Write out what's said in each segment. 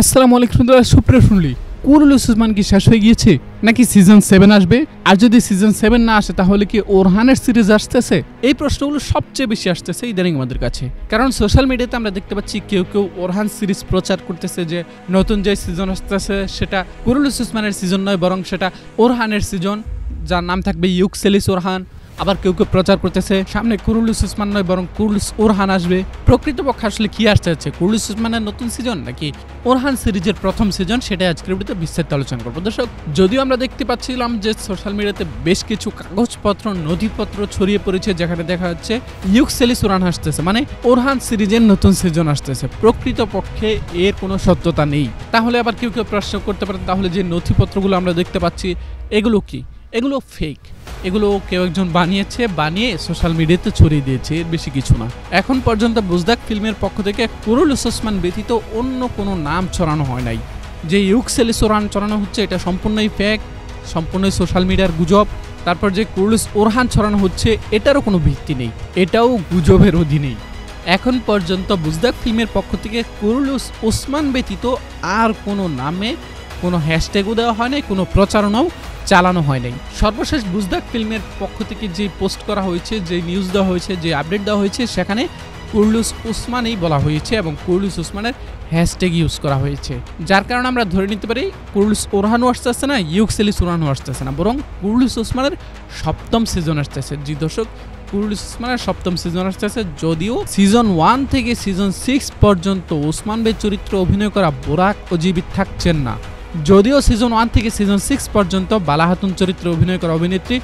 আসসালামু আলাইকুম সুপ্রিয় শুনলি কুরুলুস উসমান কি শেষ হয়ে গিয়েছে নাকি সিজন 7 আসবে? আর যদি সিজন 7 না আসে তাহলে কি ওরহানের সিরিজ আসতেছে? এই প্রশ্নগুলো সবচেয়ে বেশি আসতেছে ইদানিং আমাদের কাছে, কারণ সোশ্যাল মিডিয়াতে আমরা দেখতে পাচ্ছি কেউ কেউ ওরহান সিরিজ প্রচার করতেছে যে নতুন যে সিজন আসতেছে সেটা কুরুলুস উসমানের সিজন নয়, বরং সেটা ওরহানের সিজন, যার নাম থাকবে ইউকসেলিস ওরহান। আবার কেউ কেউ প্রচার করতেছে সামনে কুরুলুস উসমান নয় বরং কুরুলুস ওরহান আসবে। প্রকৃতপক্ষে আসলে কি আসতে যাচ্ছে, কুরুলুস উসমানের নতুন সিজন নাকি ওরহান সিরিজের প্রথম সিজন, সেটা আজকের ভিডিওতে বিস্তারিত আলোচনা করবো। দর্শক, যদিও আমরা দেখতে পাচ্ছিলাম যে সোশ্যাল মিডিয়াতে বেশ কিছু কাগজপত্র নথিপত্র ছড়িয়ে পড়েছে যেখানে দেখা যাচ্ছে ইউকসেলিস ওরহান আসতেছে, মানে ওরহান সিরিজের নতুন সিজন আসতেছে। প্রকৃতপক্ষে এর কোনো সত্যতা নেই। তাহলে আবার কেউ কেউ প্রশ্ন করতে পারে তাহলে যে নথিপত্রগুলো আমরা দেখতে পাচ্ছি এগুলো কি? এগুলো ফেক, এগুলো কেউ একজন বানিয়ে সোশ্যাল মিডিয়াতে ছড়িয়ে দিয়েছে, এর বেশি কিছু না। এখন পর্যন্ত বুজদাক ফিল্মের পক্ষ থেকে কুরুলুস উসমান ব্যতীত অন্য কোনো নাম ছড়ানো হয় নাই। যে ইউকসেলিস ওরহান ছড়ানো হচ্ছে এটা সম্পূর্ণই ফেক, সম্পূর্ণই সোশ্যাল মিডিয়ার গুজব। তারপর যে কুরুলুস ওরহান ছড়ানো হচ্ছে এটারও কোনো ভিত্তি নেই, এটাও গুজবের অধীনেই। এখন পর্যন্ত বুজদাক ফিল্মের পক্ষ থেকে কুরুলুস ওসমান ব্যতীত আর কোনো নামে কোনো হ্যাশট্যাগও দেওয়া হয় নাই, কোনো প্রচারণাও চালানো হয় নাই। সর্বশেষ বুজদাক ফিল্মের পক্ষ থেকে যে পোস্ট করা হয়েছে, যে নিউজ দেওয়া হয়েছে, যে আপডেট দেওয়া হয়েছে, সেখানে কুরুলুস ওসমানই বলা হয়েছে এবং কুরুলুস ওসমানের হ্যাশট্যাগ ইউজ করা হয়েছে, যার কারণে আমরা ধরে নিতে পারি কুরুলুস ওরহানও আসতেছে না, ইউকসেলিস ওরহানও আসতেছে না, বরং কুরুলুস ওসমানের সপ্তম সিজন আসতেছে। জি দর্শক, কুরুলুস ওসমানের সপ্তম সিজন আসতেছে। যদিও সিজন 1 থেকে সিজন 6 পর্যন্ত ওসমান বে চরিত্রে অভিনয় করা বোরাক ও জীবিত থাকছেন না। যদিও সিজন 1 থেকে সিজন 6 পর্যন্ত বালা খাতুন চরিত্রে অভিনয় করা অভিনেত্রী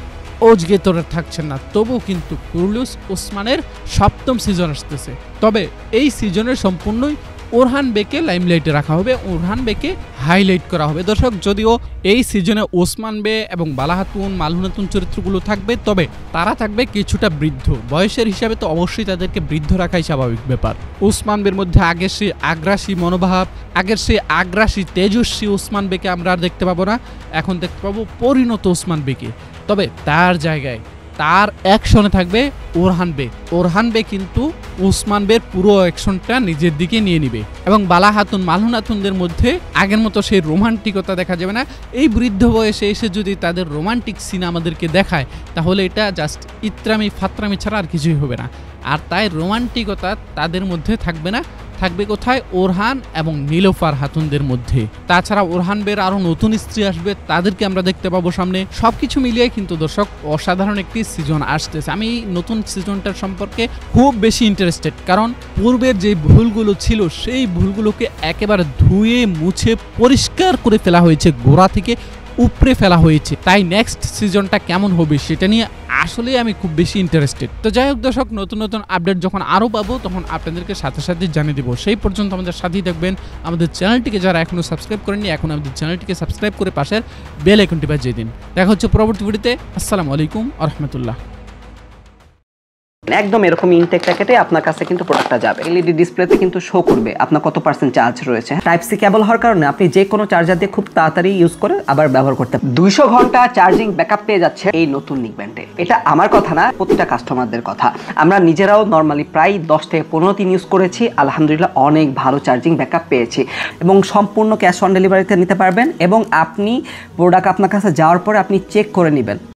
ওজগে তোরে থাকছেন না, তবুও কিন্তু কুরুলুস ওসমানের সপ্তম সিজন আসতেছে। তবে এই সিজনের সম্পূর্ণই ওরহান বেকে লাইমলাইটে রাখা হবে, ওরহান বেকে হাইলাইট করা হবে। দর্শক, যদিও এই সিজনে ওসমান বে এবং বালা খাতুন মালহুনাতুন চরিত্রগুলো থাকবে, তবে তারা থাকবে কিছুটা বৃদ্ধ বয়সের হিসাবে, তো অবশ্যই তাদেরকে বৃদ্ধ রাখাই স্বাভাবিক ব্যাপার। ওসমান বের মধ্যে আগের সেই আগ্রাসী মনোভাব, আগের সেই আগ্রাসী তেজস্বী ওসমান বেকে আমরা আর দেখতে পাবো না, এখন দেখতে পাবো পরিণত ওসমান বেকে। তবে তার জায়গায় তার অ্যাকশনে থাকবে ওরহান বে। ওরহান বে কিন্তু ওসমান বের পুরো অ্যাকশনটা নিজের দিকে নিয়ে নিবে এবং বালা খাতুন মালহুনাতুনদের মধ্যে আগের মতো সেই রোমান্টিকতা দেখা যাবে না। এই বৃদ্ধ বয়সে এসে যদি তাদের রোমান্টিক সিন আমাদেরকে দেখায় তাহলে এটা জাস্ট ইত্রামি ফাত্রামি ছাড়া আর কিছুই হবে না। আর তাই রোমান্টিকতা তাদের মধ্যে থাকবে না, থাকবে কোথায়? ওরহান এবং নীলোফার খাতুনদের মধ্যে। তাছাড়া ওরহান বের আরো নতুন স্ত্রী আসবে, তাদেরকে আমরা দেখতে পাবো সামনে। সবকিছু মিলিয়ে কিন্তু দর্শক অসাধারণ একটি সিজন আসতেছে। আমি নতুন সিজনটার সম্পর্কে খুব বেশি ইন্টারেস্টেড, কারণ পূর্বের যে ভুলগুলো ছিল সেই ভুলগুলোকে একেবারে ধুয়ে মুছে পরিষ্কার করে ফেলা হয়েছে, গোড়া থেকে উপরে ফেলা হয়েছে। তাই নেক্সট সিজনটা কেমন হবে সেটা নিয়ে আসলে আমি খুব বেশি ইন্টারেস্টেড। তো যাই হোক দর্শক, নতুন নতুন আপডেট যখন আরও পাবো তখন আপনাদেরকে সাথে সাথে জানিয়ে দেবো। সেই পর্যন্ত আমাদের সাথেই থাকবেন। আমাদের চ্যানেলটিকে যারা এখনও সাবস্ক্রাইব করেননি, এখন আমাদের চ্যানেলটিকে সাবস্ক্রাইব করে পাশের বেল আইকনটি বাজিয়ে দিন। দেখা হচ্ছে পরবর্তী ভিডিওতে। আসসালামু আলাইকুম ওয়া রাহমাতুল্লাহ। একদম এরকম ইনটেকটা কেটে আপনার কাছে কিন্তু প্রোডাক্টটা যাবে। এলইডি ডিসপ্লেতে কিন্তু শো করবে আপনার কত পার্সেন্ট চার্জ রয়েছে। টাইপ সি কেবল হওয়ার কারণে আপনি যে কোনো চার্জার দিয়ে খুব তাড়াতাড়ি ইউজ করে আবার ব্যবহার করতে 200 ঘন্টা চার্জিং ব্যাকআপ পেয়ে যাচ্ছে এই নতুন নিকব্যান্ডে। এটা আমার কথা না, প্রতিটা কাস্টমারদের কথা। আমরা নিজেরাও নর্মালি প্রায় 10 থেকে 15 দিন ইউজ করেছি, আলহামদুলিল্লাহ অনেক ভালো চার্জিং ব্যাকআপ পেয়েছি এবং সম্পূর্ণ ক্যাশ অন ডেলিভারিতে নিতে পারবেন এবং আপনি প্রোডাক্ট আপনার কাছে যাওয়ার পরে আপনি চেক করে নেবেন।